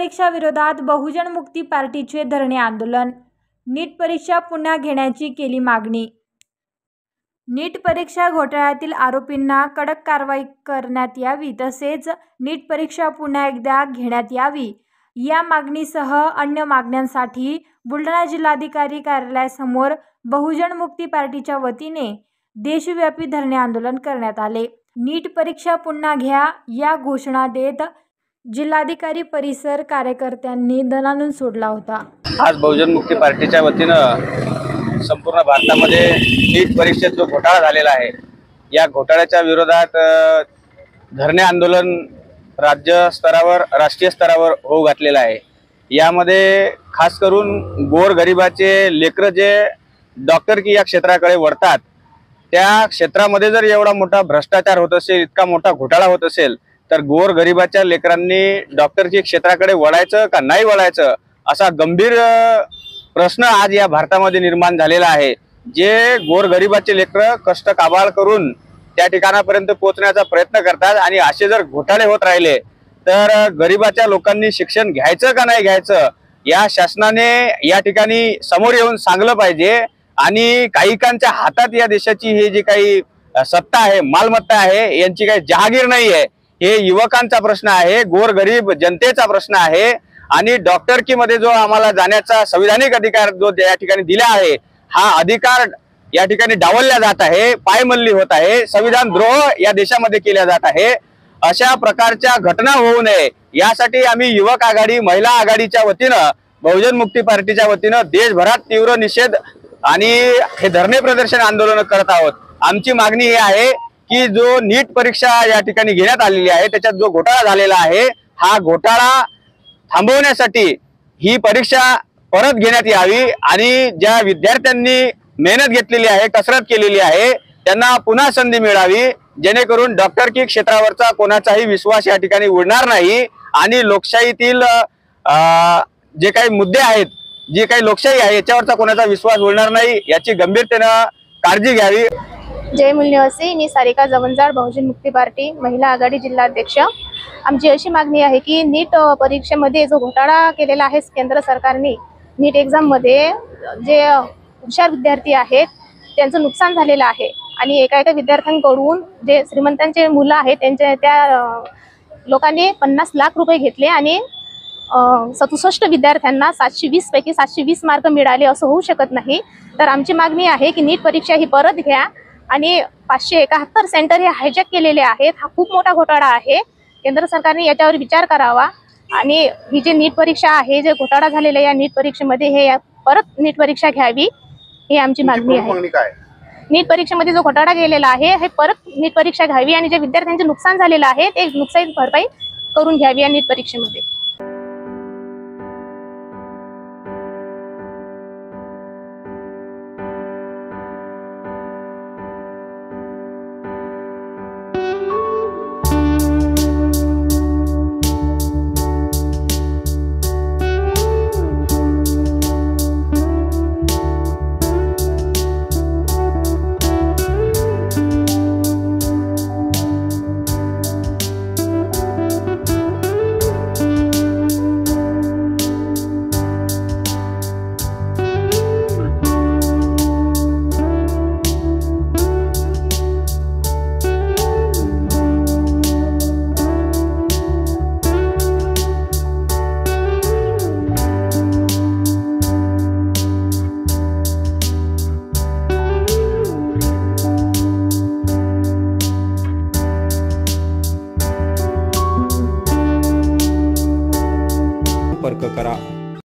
परीक्षा विरोधात बहुजन मुक्ती पार्टीचे धरणे आंदोलन। नीट परीक्षा पुन्हा घेण्याची केली मागणी। नीट परीक्षा घोटाळ्यातील आरोपींना कडक कारवाई करण्यात यावी तसेच नीट परीक्षा पुन्हा एकदा घेण्यात यावी या मागणीसह अन्य मागण्यांसाठी बुलढाणा जिल्हाधिकारी कार्यालयासमोर बहुजन मुक्ती पार्टीच्या वतीने देशव्यापी धरणे आंदोलन करण्यात आले। नीट परीक्षा पुन्हा घ्या या घोषणा देत जिल्हाधिकारी परिसर कार्यकर्त्यांनी दणाणून सोडला होता। आज बहुजन मुक्ती पार्टीच्या वतीनं संपूर्ण भारतामध्ये नीट परीक्षेत जो घोटाळा झालेला आहे या घोटाळ्याच्या विरोधात धरणे आंदोलन राज्य स्तरावर राष्ट्रीय स्तरावर होऊ घातलेलं आहे। यामध्ये खास करून गोरगरिबाचे लेकरं जे डॉक्टर की या क्षेत्राकडे वळतात त्या क्षेत्रामध्ये जर एवढा मोठा भ्रष्टाचार होत असेल, इतका मोठा घोटाळा होत असेल तर गोरगरिबाच्या लेकरांनी डॉक्टरची क्षेत्राकडे वळायचं का नाही वळायचं असा गंभीर प्रश्न आज या भारतामध्ये निर्माण झालेला आहे। जे गोरगरिबाचे लेकरं कष्ट काबाळ करून त्या ठिकाणापर्यंत पोहोचण्याचा प्रयत्न करतात आणि असे जर घोटाळे होत राहिले तर गरिबाच्या लोकांनी शिक्षण घ्यायचं का नाही घ्यायचं या शासनाने या ठिकाणी समोर येऊन सांगलं पाहिजे। आणि काहीकांच्या हातात या देशाची ही जी काही सत्ता आहे, मालमत्ता आहे, यांची काही जहागीर नाही आहे। हे युवकांचा प्रश्न आहे, गोरगरीब जनतेचा प्रश्न आहे। आणि डॉक्टरकीमध्ये जो आम्हाला जाण्याचा संविधानिक अधिकार जो या ठिकाणी दिला आहे हा अधिकार या ठिकाणी डावलला जात आहे, पायमल्ली होत आहे, संविधान द्रोह या देशामध्ये केला जात आहे। अशा प्रकारच्या घटना होऊ नये यासाठी आम्ही युवक आघाडी महिला आघाडीच्या वतीनं बहुजन मुक्ती पार्टीच्या वतीनं देशभरात तीव्र निषेध आणि हे धरणे प्रदर्शन आंदोलन करत आहोत। आमची मागणी ही आहे की जो नीट परीक्षा या ठिकाणी घेण्यात आलेली आहे त्याच्यात जो घोटाळा झालेला आहे हा घोटाळा थांबवण्यासाठी ही परीक्षा परत घेण्यात यावी आणि ज्या विद्यार्थ्यांनी मेहनत घेतलेली आहे, कसरत केलेली आहे त्यांना पुन्हा संधी मिळावी जेणेकरून डॉक्टरकी क्षेत्रावरचा कोणाचाही विश्वास या ठिकाणी उडणार नाही आणि लोकशाहीतील जे काही मुद्दे आहेत, जी काही लोकशाही आहे याच्यावरचा कोणाचा विश्वास उडणार नाही याची गंभीरतेनं काळजी घ्यावी। जय मूल्यवासी, मी सारिका जवंजाळ, बहुजन मुक्ती पार्टी महिला आघाडी जिल्हा अध्यक्ष। आमची अशी मागणी आहे की नीट परीक्षेमध्ये जो घोटाळा केलेला आहे केंद्र सरकारने, नीट एक्झाममध्ये जे हुशार विद्यार्थी आहेत त्यांचं नुकसान झालेलं आहे आणि एका विद्यार्थ्यांकडून जे श्रीमंतांचे मुलं आहेत त्यांच्या त्या लोकांनी 50 लाख रुपये घेतले आणि 67 विद्यार्थ्यांना 720 पैकी 720 मार्क मिळाले। असं होऊ शकत नाही। तर आमची मागणी आहे की नीट परीक्षा ही परत घ्या आणि 571 सेंटर हे हायजॅक केलेले आहेत। हा खूप मोठा घोटाळा आहे। केंद्र सरकारने याच्यावर विचार करावा आणि ही जी नीट परीक्षा आहे, जे घोटाळा झालेला या नीट परीक्षेमध्ये हे परत नीट परीक्षा घ्यावी ही आमची मागणी आहे। नीट परीक्षेमध्ये जो घोटाळा केलेला आहे हे परत नीट परीक्षा घ्यावी आणि जे विद्यार्थ्यांचे नुकसान झालेलं आहे ते नुकसान भरपाई करून घ्यावी या नीट परीक्षेमध्ये। संपर्क करा।